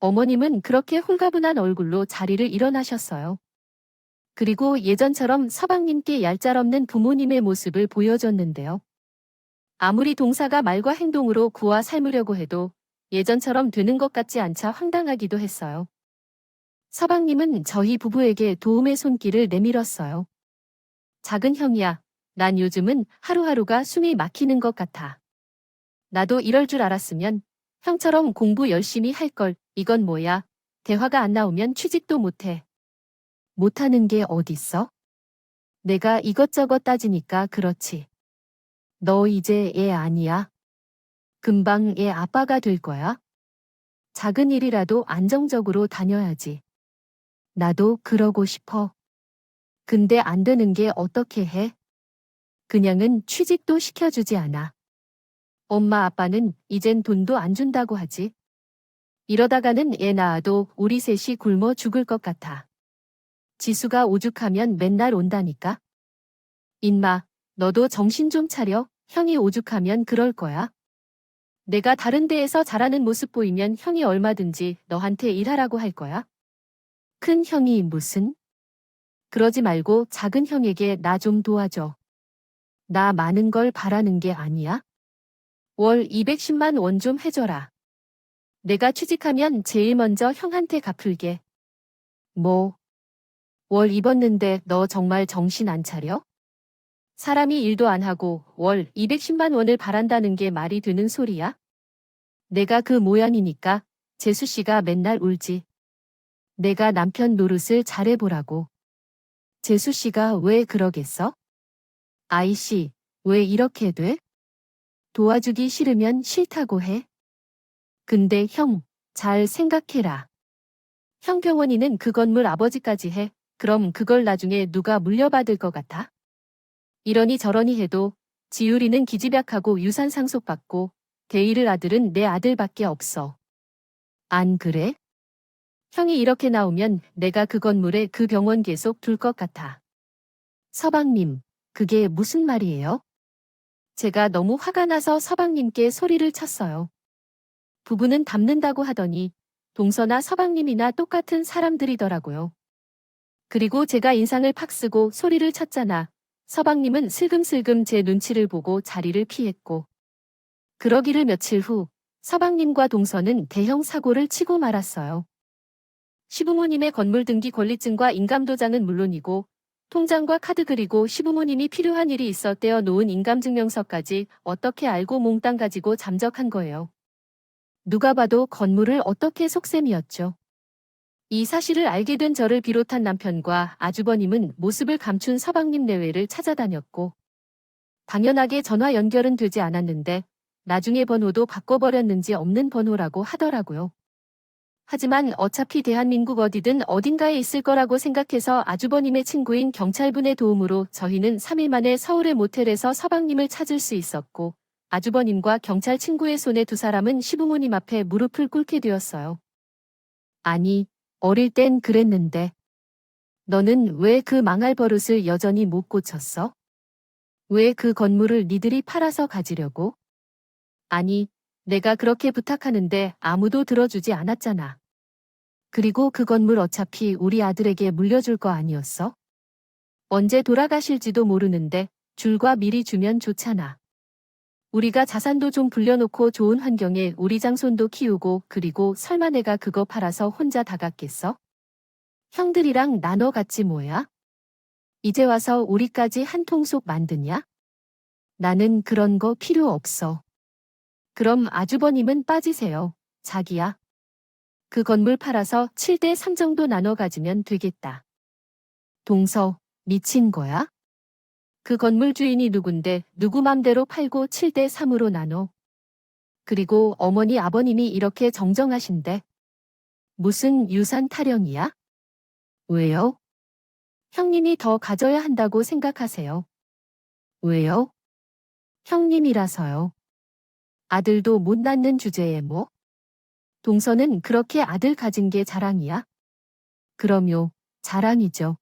어머님은 그렇게 홀가분한 얼굴로 자리를 일어나셨어요. 그리고 예전처럼 서방님께 얄짤없는 부모님의 모습을 보여줬는데요. 아무리 동사가 말과 행동으로 구와 삶으려고 해도 예전처럼 되는 것 같지 않자 황당하기도 했어요. 서방님은 저희 부부에게 도움의 손길을 내밀었어요. 작은 형이야, 난 요즘은 하루하루가 숨이 막히는 것 같아. 나도 이럴 줄 알았으면 형처럼 공부 열심히 할 걸. 이건 뭐야? 대화가 안 나오면 취직도 못해. 못하는 게 어딨어? 내가 이것저것 따지니까 그렇지. 너 이제 애 아니야? 금방 애 아빠가 될 거야? 작은 일이라도 안정적으로 다녀야지. 나도 그러고 싶어. 근데 안 되는 게 어떻게 해? 그냥은 취직도 시켜주지 않아. 엄마 아빠는 이젠 돈도 안 준다고 하지. 이러다가는 애 낳아도 우리 셋이 굶어 죽을 것 같아. 지수가 오죽하면 맨날 온다니까. 인마, 너도 정신 좀 차려. 형이 오죽하면 그럴 거야. 내가 다른 데에서 잘하는 모습 보이면 형이 얼마든지 너한테 일하라고 할 거야. 큰 형이 무슨? 그러지 말고 작은 형에게 나 좀 도와줘. 나 많은 걸 바라는 게 아니야. 월 210만 원 좀 해줘라. 내가 취직하면 제일 먼저 형한테 갚을게. 뭐? 월 입었는데 너 정말 정신 안 차려? 사람이 일도 안 하고 월 210만 원을 바란다는 게 말이 되는 소리야? 내가 그 모양이니까 재수 씨가 맨날 울지. 내가 남편 노릇을 잘해보라고. 재수 씨가 왜 그러겠어? 아이씨, 왜 이렇게 돼? 도와주기 싫으면 싫다고 해. 근데 형, 잘 생각해라. 형 병원이는 그 건물 아버지까지 해. 그럼 그걸 나중에 누가 물려받을 것 같아? 이러니 저러니 해도 지율이는 기집약하고 유산 상속받고 대일을 아들은 내 아들밖에 없어. 안 그래? 형이 이렇게 나오면 내가 그 건물에 그 병원 계속 둘 것 같아. 서방님, 그게 무슨 말이에요? 제가 너무 화가 나서 서방님께 소리를 쳤어요. 부부는 닮는다고 하더니 동서나 서방님이나 똑같은 사람들이더라고요. 그리고 제가 인상을 팍 쓰고 소리를 쳤잖아. 서방님은 슬금슬금 제 눈치를 보고 자리를 피했고 그러기를 며칠 후 서방님과 동서는 대형 사고를 치고 말았어요. 시부모님의 건물 등기 권리증과 인감도장은 물론이고 통장과 카드 그리고 시부모님이 필요한 일이 있어 떼어 놓은 인감증명서까지 어떻게 알고 몽땅 가지고 잠적한 거예요. 누가 봐도 건물을 어떻게 속셈이었죠. 이 사실을 알게 된 저를 비롯한 남편과 아주버님은 모습을 감춘 서방님 내외를 찾아다녔고 당연하게 전화 연결은 되지 않았는데 나중에 번호도 바꿔버렸는지 없는 번호라고 하더라고요. 하지만 어차피 대한민국 어디든 어딘가에 있을 거라고 생각해서 아주버님의 친구인 경찰분의 도움으로 저희는 3일 만에 서울의 모텔에서 서방님을 찾을 수 있었고 아주버님과 경찰 친구의 손에 두 사람은 시부모님 앞에 무릎을 꿇게 되었어요. 아니, 어릴 땐 그랬는데. 너는 왜 그 망할 버릇을 여전히 못 고쳤어? 왜 그 건물을 니들이 팔아서 가지려고? 아니, 내가 그렇게 부탁하는데 아무도 들어주지 않았잖아. 그리고 그 건물 어차피 우리 아들에게 물려줄 거 아니었어? 언제 돌아가실지도 모르는데 줄과 미리 주면 좋잖아. 우리가 자산도 좀 불려놓고 좋은 환경에 우리 장손도 키우고 그리고 설마 내가 그거 팔아서 혼자 다 갖겠어? 형들이랑 나눠 갖지 뭐야? 이제 와서 우리까지 한 통속 만드냐? 나는 그런 거 필요 없어. 그럼 아주버님은 빠지세요. 자기야. 그 건물 팔아서 7대 3 정도 나눠 가지면 되겠다. 동서, 미친 거야? 그 건물 주인이 누군데 누구 맘대로 팔고 7대 3으로 나눠. 그리고 어머니 아버님이 이렇게 정정하신데. 무슨 유산 타령이야? 왜요? 형님이 더 가져야 한다고 생각하세요. 왜요? 형님이라서요. 아들도 못 낳는 주제에 뭐? 동서는 그렇게 아들 가진 게 자랑이야? 그럼요, 자랑이죠.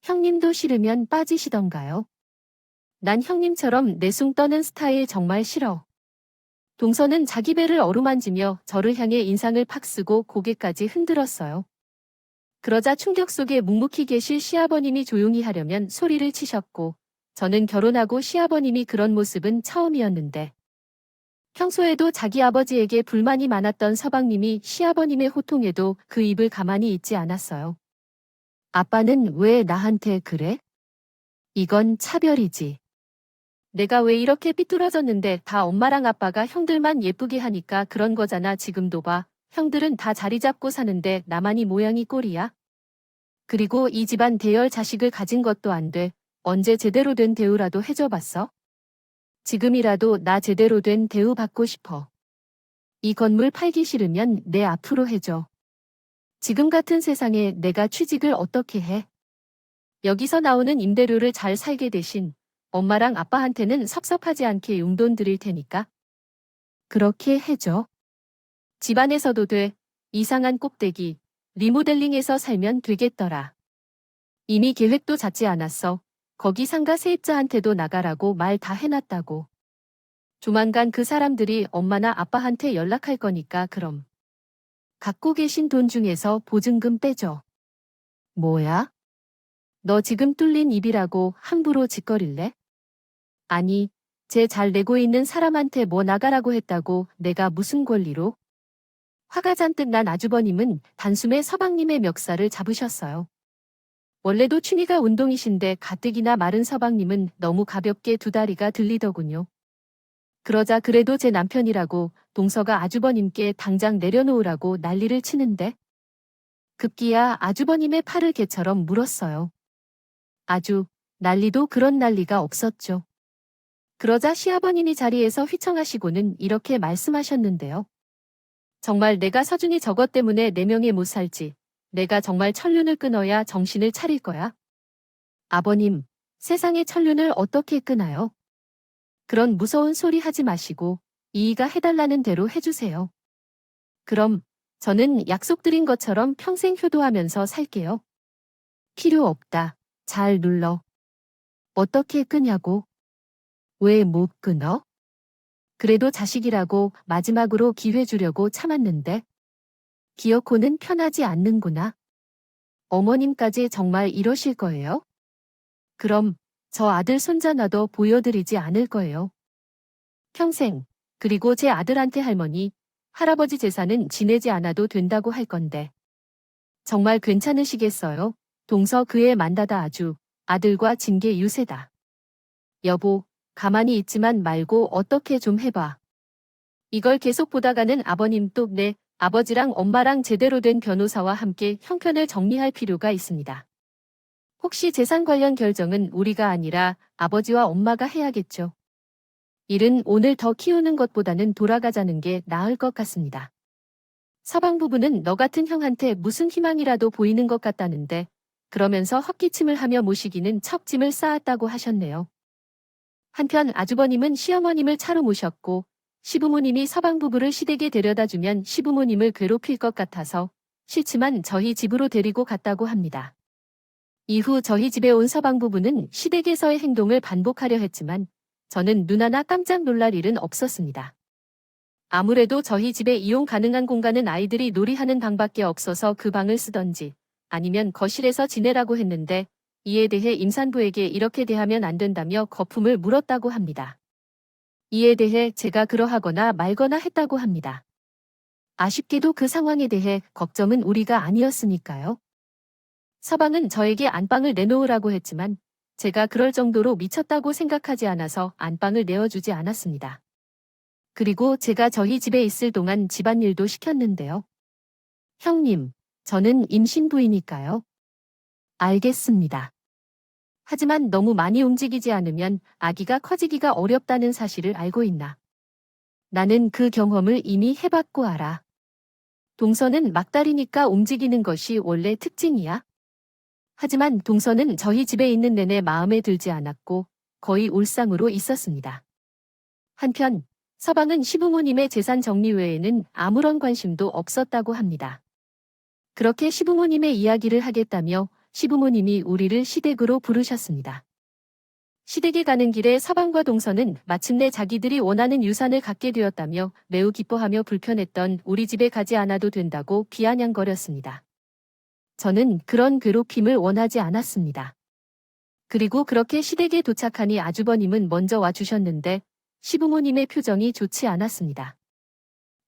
형님도 싫으면 빠지시던가요? 난 형님처럼 내숭 떠는 스타일 정말 싫어. 동서는 자기 배를 어루만지며 저를 향해 인상을 팍 쓰고 고개까지 흔들었어요. 그러자 충격 속에 묵묵히 계실 시아버님이 조용히 하려면 소리를 치셨고 저는 결혼하고 시아버님이 그런 모습은 처음이었는데 평소에도 자기 아버지에게 불만이 많았던 서방님이 시아버님의 호통에도 그 입을 가만히 있지 않았어요. 아빠는 왜 나한테 그래? 이건 차별이지. 내가 왜 이렇게 삐뚤어졌는데 다 엄마랑 아빠가 형들만 예쁘게 하니까 그런 거잖아. 지금도 봐. 형들은 다 자리 잡고 사는데 나만이 모양이 꼴이야. 그리고 이 집안 대열 자식을 가진 것도 안 돼. 언제 제대로 된 대우라도 해줘 봤어? 지금이라도 나 제대로 된 대우 받고 싶어. 이 건물 팔기 싫으면 내 앞으로 해줘. 지금 같은 세상에 내가 취직을 어떻게 해? 여기서 나오는 임대료를 잘 살게 대신 엄마랑 아빠한테는 섭섭하지 않게 용돈 드릴 테니까. 그렇게 해줘. 집안에서도 돼. 이상한 꼭대기. 리모델링해서 살면 되겠더라. 이미 계획도 잡지 않았어. 거기 상가 세입자한테도 나가라고 말 다 해놨다고. 조만간 그 사람들이 엄마나 아빠한테 연락할 거니까 그럼. 갖고 계신 돈 중에서 보증금 빼줘. 뭐야? 너 지금 뚫린 입이라고 함부로 짓거릴래? 아니, 쟤 잘 내고 있는 사람한테 뭐 나가라고 했다고 내가 무슨 권리로? 화가 잔뜩 난 아주버님은 단숨에 서방님의 멱살을 잡으셨어요. 원래도 취미가 운동이신데 가뜩이나 마른 서방님은 너무 가볍게 두 다리가 들리더군요. 그러자 그래도 제 남편이라고 동서가 아주버님께 당장 내려놓으라고 난리를 치는데 급기야 아주버님의 팔을 개처럼 물었어요. 아주 난리도 그런 난리가 없었죠. 그러자 시아버님이 자리에서 휘청하시고는 이렇게 말씀하셨는데요. 정말 내가 서준이 저것 때문에 내 명예 못 살지. 내가 정말 천륜을 끊어야 정신을 차릴 거야. 아버님, 세상에 천륜을 어떻게 끊어요? 그런 무서운 소리 하지 마시고 이이가 해달라는 대로 해주세요. 그럼 저는 약속드린 것처럼 평생 효도하면서 살게요. 필요 없다. 잘 눌러. 어떻게 끄냐고? 왜 못 끊어? 그래도 자식이라고 마지막으로 기회 주려고 참았는데. 기어코는 편하지 않는구나. 어머님까지 정말 이러실 거예요? 그럼 저 아들 손자 놔도 보여드리지 않을 거예요. 평생 그리고 제 아들한테 할머니, 할아버지 재산은 지내지 않아도 된다고 할 건데. 정말 괜찮으시겠어요? 동서 그의 만다다 아주 아들과 징계 유세다. 여보, 가만히 있지만 말고 어떻게 좀 해봐. 이걸 계속 보다가는 아버님 또 내 아버지랑 엄마랑 제대로 된 변호사와 함께 형편을 정리할 필요가 있습니다. 혹시 재산 관련 결정은 우리가 아니라 아버지와 엄마가 해야겠죠. 일은 오늘 더 키우는 것보다는 돌아가자는 게 나을 것 같습니다. 서방 부부는 너 같은 형한테 무슨 희망이라도 보이는 것 같다는데 그러면서 헛기침을 하며 모시기는 척짐을 쌓았다고 하셨네요. 한편 아주버님은 시어머님을 차로 모셨고 시부모님이 서방 부부를 시댁에 데려다 주면 시부모님을 괴롭힐 것 같아서 싫지만 저희 집으로 데리고 갔다고 합니다. 이후 저희 집에 온 서방 부부는 시댁에서의 행동을 반복하려 했지만 저는 눈 하나 깜짝 놀랄 일은 없었습니다. 아무래도 저희 집에 이용 가능한 공간은 아이들이 놀이하는 방밖에 없어서 그 방을 쓰던지 아니면 거실에서 지내라고 했는데 이에 대해 임산부에게 이렇게 대하면 안 된다며 거품을 물었다고 합니다. 이에 대해 제가 그러하거나 말거나 했다고 합니다. 아쉽게도 그 상황에 대해 걱정은 우리가 아니었으니까요. 서방은 저에게 안방을 내놓으라고 했지만 제가 그럴 정도로 미쳤다고 생각하지 않아서 안방을 내어주지 않았습니다. 그리고 제가 저희 집에 있을 동안 집안일도 시켰는데요. 형님, 저는 임신부이니까요. 알겠습니다. 하지만 너무 많이 움직이지 않으면 아기가 커지기가 어렵다는 사실을 알고 있나. 나는 그 경험을 이미 해봤고 알아. 동서는 막달이니까 움직이는 것이 원래 특징이야. 하지만 동서는 저희 집에 있는 내내 마음에 들지 않았고 거의 울상으로 있었습니다. 한편 서방은 시부모님의 재산 정리 외에는 아무런 관심도 없었다고 합니다. 그렇게 시부모님의 이야기를 하겠다며 시부모님이 우리를 시댁으로 부르셨습니다. 시댁에 가는 길에 서방과 동서는 마침내 자기들이 원하는 유산을 갖게 되었다며 매우 기뻐하며 불편했던 우리 집에 가지 않아도 된다고 비아냥거렸습니다. 저는 그런 괴롭힘을 원하지 않았습니다. 그리고 그렇게 시댁에 도착하니 아주버님은 먼저 와주셨는데 시부모님의 표정이 좋지 않았습니다.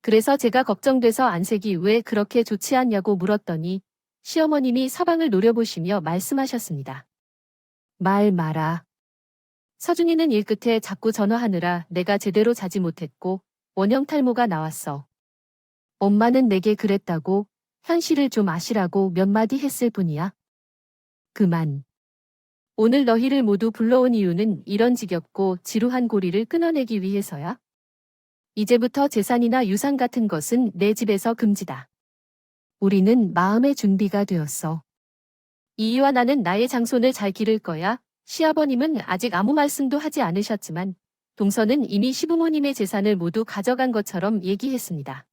그래서 제가 걱정돼서 안색이 왜 그렇게 좋지 않냐고 물었더니 시어머님이 서방을 노려보시며 말씀하셨습니다. 말 마라. 서준이는 일 끝에 자꾸 전화하느라 내가 제대로 자지 못했고 원형 탈모가 나왔어. 엄마는 내게 그랬다고 현실을 좀 아시라고 몇 마디 했을 뿐이야. 그만. 오늘 너희를 모두 불러온 이유는 이런 지겹고 지루한 고리를 끊어내기 위해서야. 이제부터 재산이나 유산 같은 것은 내 집에서 금지다. 우리는 마음의 준비가 되었어. 이이와 나는 나의 장손을 잘 기를 거야. 시아버님은 아직 아무 말씀도 하지 않으셨지만 동서는 이미 시부모님의 재산을 모두 가져간 것처럼 얘기했습니다.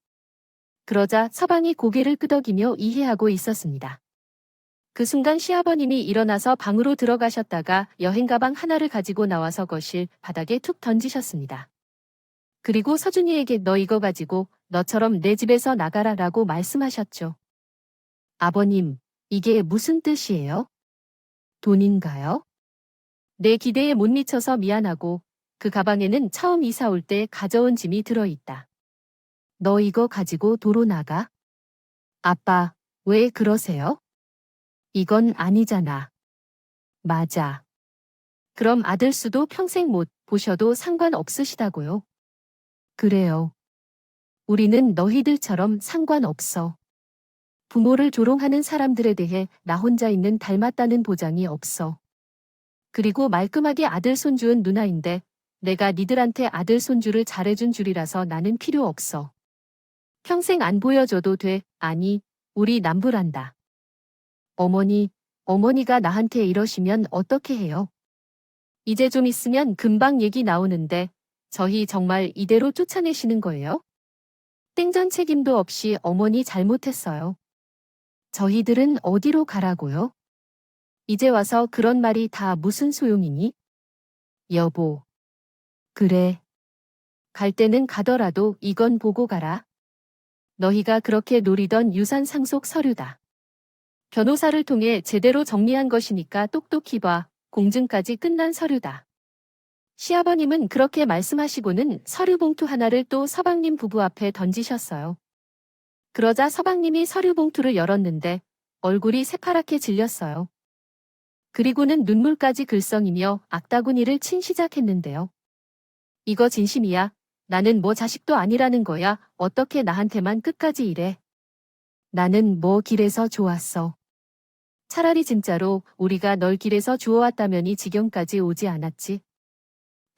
그러자 서방이 고개를 끄덕이며 이해하고 있었습니다. 그 순간 시아버님이 일어나서 방으로 들어가셨다가 여행 가방 하나를 가지고 나와서 거실 바닥에 툭 던지셨습니다. 그리고 서준이에게 너 이거 가지고 너처럼 내 집에서 나가라 라고 말씀하셨죠. 아버님, 이게 무슨 뜻이에요? 돈인가요? 내 기대에 못 미쳐서 미안하고 그 가방에는 처음 이사 올 때 가져온 짐이 들어있다. 너 이거 가지고 도로 나가? 아빠, 왜 그러세요? 이건 아니잖아. 맞아. 그럼 아들 수도 평생 못 보셔도 상관없으시다고요? 그래요. 우리는 너희들처럼 상관없어. 부모를 조롱하는 사람들에 대해 나 혼자 있는 닮았다는 보장이 없어. 그리고 말끔하게 아들 손주은 누나인데 내가 니들한테 아들 손주를 잘해준 줄이라서 나는 필요 없어. 평생 안 보여줘도 돼. 아니, 우리 남부란다. 어머니가 나한테 이러시면 어떻게 해요? 이제 좀 있으면 금방 얘기 나오는데 저희 정말 이대로 쫓아내시는 거예요? 땡전 책임도 없이 어머니 잘못했어요. 저희들은 어디로 가라고요? 이제 와서 그런 말이 다 무슨 소용이니? 여보. 그래. 갈 때는 가더라도 이건 보고 가라. 너희가 그렇게 노리던 유산 상속 서류다. 변호사를 통해 제대로 정리한 것이니까 똑똑히 봐. 공증까지 끝난 서류다. 시아버님은 그렇게 말씀하시고는 서류 봉투 하나를 또 서방님 부부 앞에 던지셨어요. 그러자 서방님이 서류 봉투를 열었는데 얼굴이 새파랗게 질렸어요. 그리고는 눈물까지 글썽이며 악다구니를 친 시작했는데요. 이거 진심이야. 나는 뭐 자식도 아니라는 거야. 어떻게 나한테만 끝까지 이래. 나는 뭐 길에서 좋았어. 차라리 진짜로 우리가 널 길에서 주워왔다면 이 지경까지 오지 않았지.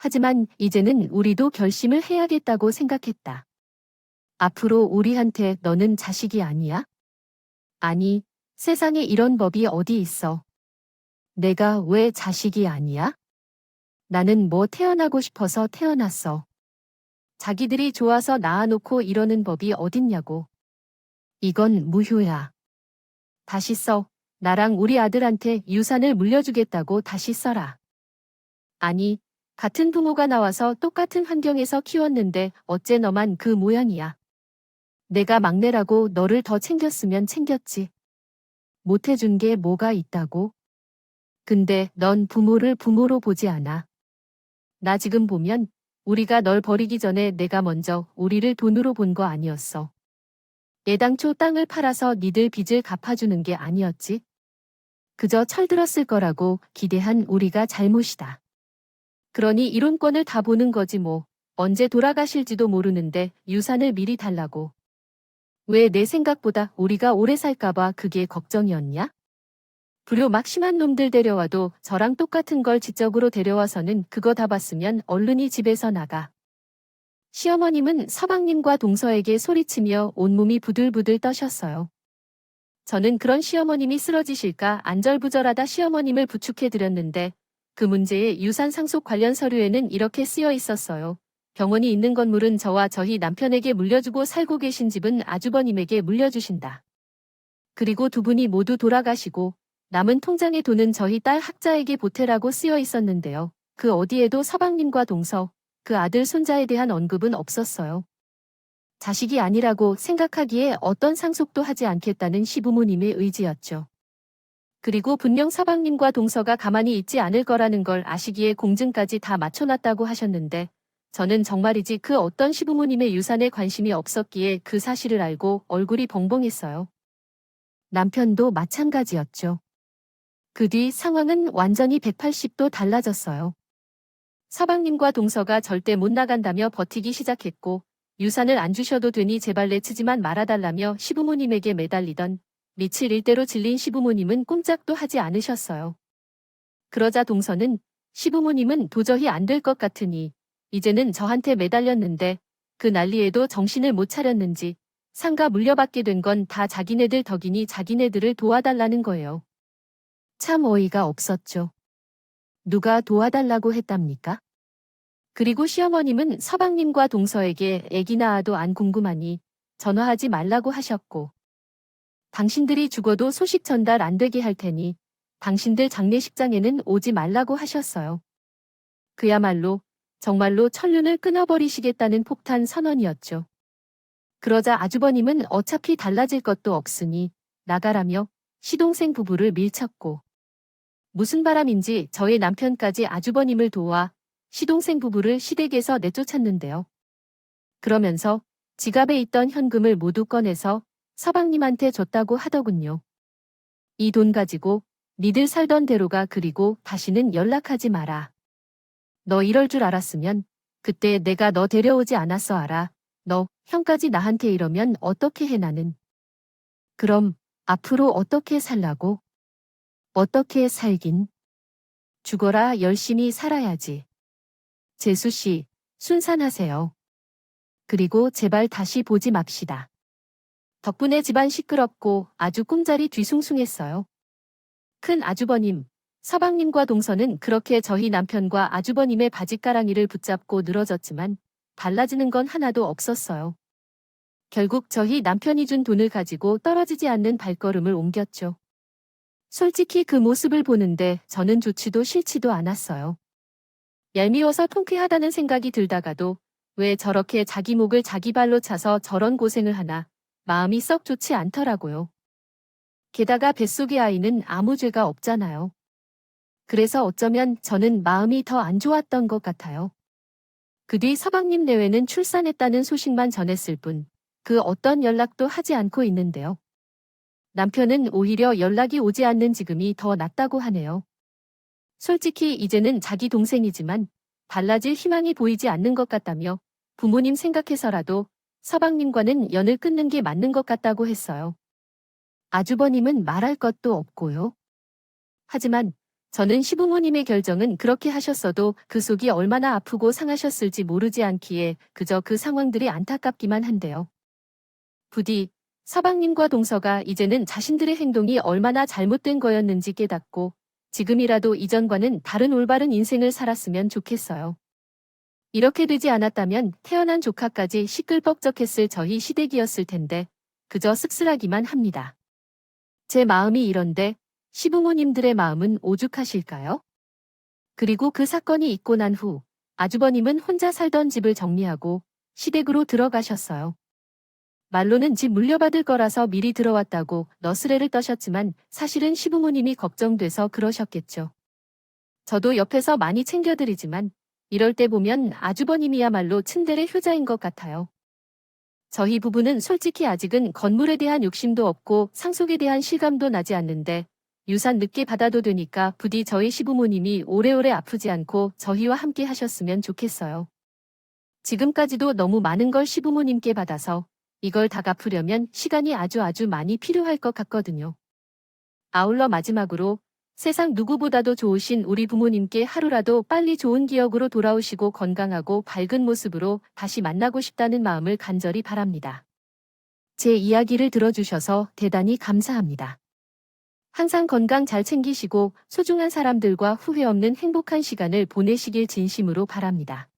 하지만 이제는 우리도 결심을 해야겠다고 생각했다. 앞으로 우리한테 너는 자식이 아니야? 아니, 세상에 이런 법이 어디 있어. 내가 왜 자식이 아니야? 나는 뭐 태어나고 싶어서 태어났어. 자기들이 좋아서 낳아놓고 이러는 법이 어딨냐고. 이건 무효야. 다시 써. 나랑 우리 아들한테 유산을 물려주겠다고 다시 써라. 아니, 같은 부모가 나와서 똑같은 환경에서 키웠는데 어째 너만 그 모양이야. 내가 막내라고 너를 더 챙겼으면 챙겼지. 못해준 게 뭐가 있다고? 근데 넌 부모를 부모로 보지 않아. 나 지금 보면 우리가 널 버리기 전에 내가 먼저 우리를 돈으로 본 거 아니었어. 애당초 땅을 팔아서 니들 빚을 갚아주는 게 아니었지. 그저 철들었을 거라고 기대한 우리가 잘못이다. 그러니 이론권을 다 보는 거지 뭐. 언제 돌아가실지도 모르는데 유산을 미리 달라고. 왜 내 생각보다 우리가 오래 살까봐 그게 걱정이었냐? 불효 막 심한 놈들 데려와도 저랑 똑같은 걸 지적으로 데려와서는 그거 다 봤으면 얼른이 집에서 나가. 시어머님은 서방님과 동서에게 소리치며 온몸이 부들부들 떠셨어요. 저는 그런 시어머님이 쓰러지실까 안절부절하다 시어머님을 부축해드렸는데 그 문제의 유산 상속 관련 서류에는 이렇게 쓰여 있었어요. 병원이 있는 건물은 저와 저희 남편에게 물려주고 살고 계신 집은 아주버님에게 물려주신다. 그리고 두 분이 모두 돌아가시고 남은 통장의 돈은 저희 딸 학자에게 보태라고 쓰여 있었는데요. 그 어디에도 서방님과 동서, 그 아들 손자에 대한 언급은 없었어요. 자식이 아니라고 생각하기에 어떤 상속도 하지 않겠다는 시부모님의 의지였죠. 그리고 분명 서방님과 동서가 가만히 있지 않을 거라는 걸 아시기에 공증까지 다 맞춰놨다고 하셨는데 저는 정말이지 그 어떤 시부모님의 유산에 관심이 없었기에 그 사실을 알고 얼굴이 벙벙했어요. 남편도 마찬가지였죠. 그 뒤 상황은 완전히 180도 달라졌어요. 서방님과 동서가 절대 못 나간다며 버티기 시작했고 유산을 안 주셔도 되니 제발 내치지만 말아달라며 시부모님에게 매달리던 미칠 일대로 질린 시부모님은 꼼짝도 하지 않으셨어요. 그러자 동서는 시부모님은 도저히 안 될 것 같으니 이제는 저한테 매달렸는데 그 난리에도 정신을 못 차렸는지 상가 물려받게 된 건 다 자기네들 덕이니 자기네들을 도와달라는 거예요. 참 어이가 없었죠. 누가 도와달라고 했답니까? 그리고 시어머님은 서방님과 동서에게 애기 낳아도 안 궁금하니 전화하지 말라고 하셨고 당신들이 죽어도 소식 전달 안 되게 할 테니 당신들 장례식장에는 오지 말라고 하셨어요. 그야말로 정말로 천륜을 끊어버리시겠다는 폭탄 선언이었죠. 그러자 아주버님은 어차피 달라질 것도 없으니 나가라며 시동생 부부를 밀쳤고 무슨 바람인지 저의 남편까지 아주버님을 도와 시동생 부부를 시댁에서 내쫓았는데요. 그러면서 지갑에 있던 현금을 모두 꺼내서 서방님한테 줬다고 하더군요. 이 돈 가지고 니들 살던 대로가 그리고 다시는 연락하지 마라. 너 이럴 줄 알았으면 그때 내가 너 데려오지 않았어 알아. 너 형까지 나한테 이러면 어떻게 해 나는. 그럼 앞으로 어떻게 살라고? 어떻게 살긴? 죽어라 열심히 살아야지. 재수 씨, 순산하세요. 그리고 제발 다시 보지 맙시다. 덕분에 집안 시끄럽고 아주 꿈자리 뒤숭숭했어요. 큰 아주버님, 서방님과 동서는 그렇게 저희 남편과 아주버님의 바짓가랑이를 붙잡고 늘어졌지만 달라지는 건 하나도 없었어요. 결국 저희 남편이 준 돈을 가지고 떨어지지 않는 발걸음을 옮겼죠. 솔직히 그 모습을 보는데 저는 좋지도 싫지도 않았어요. 얄미워서 통쾌하다는 생각이 들다가도 왜 저렇게 자기 목을 자기 발로 차서 저런 고생을 하나 마음이 썩 좋지 않더라고요. 게다가 뱃속의 아이는 아무 죄가 없잖아요. 그래서 어쩌면 저는 마음이 더 안 좋았던 것 같아요. 그 뒤 서방님 내외는 출산했다는 소식만 전했을 뿐, 그 어떤 연락도 하지 않고 있는데요. 남편은 오히려 연락이 오지 않는 지금이 더 낫다고 하네요. 솔직히 이제는 자기 동생이지만 달라질 희망이 보이지 않는 것 같다며 부모님 생각해서라도 서방님과는 연을 끊는 게 맞는 것 같다고 했어요. 아주버님은 말할 것도 없고요. 하지만 저는 시부모님의 결정은 그렇게 하셨어도 그 속이 얼마나 아프고 상하셨을지 모르지 않기에 그저 그 상황들이 안타깝기만 한데요. 부디 서방님과 동서가 이제는 자신들의 행동이 얼마나 잘못된 거였는지 깨닫고 지금이라도 이전과는 다른 올바른 인생을 살았으면 좋겠어요. 이렇게 되지 않았다면 태어난 조카까지 시끌벅적했을 저희 시댁이었을 텐데 그저 씁쓸하기만 합니다. 제 마음이 이런데 시부모님들의 마음은 오죽하실까요? 그리고 그 사건이 있고 난 후 아주버님은 혼자 살던 집을 정리하고 시댁으로 들어가셨어요. 말로는 집 물려받을 거라서 미리 들어왔다고 너스레를 떠셨지만 사실은 시부모님이 걱정돼서 그러셨겠죠. 저도 옆에서 많이 챙겨드리지만 이럴 때 보면 아주버님이야말로 츤데레 효자인 것 같아요. 저희 부부는 솔직히 아직은 건물에 대한 욕심도 없고 상속에 대한 실감도 나지 않는데 유산 늦게 받아도 되니까 부디 저희 시부모님이 오래오래 아프지 않고 저희와 함께 하셨으면 좋겠어요. 지금까지도 너무 많은 걸 시부모님께 받아서 이걸 다 갚으려면 시간이 아주 많이 필요할 것 같거든요. 아울러 마지막으로 세상 누구보다도 좋으신 우리 부모님께 하루라도 빨리 좋은 기억으로 돌아오시고 건강하고 밝은 모습으로 다시 만나고 싶다는 마음을 간절히 바랍니다. 제 이야기를 들어주셔서 대단히 감사합니다. 항상 건강 잘 챙기시고 소중한 사람들과 후회 없는 행복한 시간을 보내시길 진심으로 바랍니다.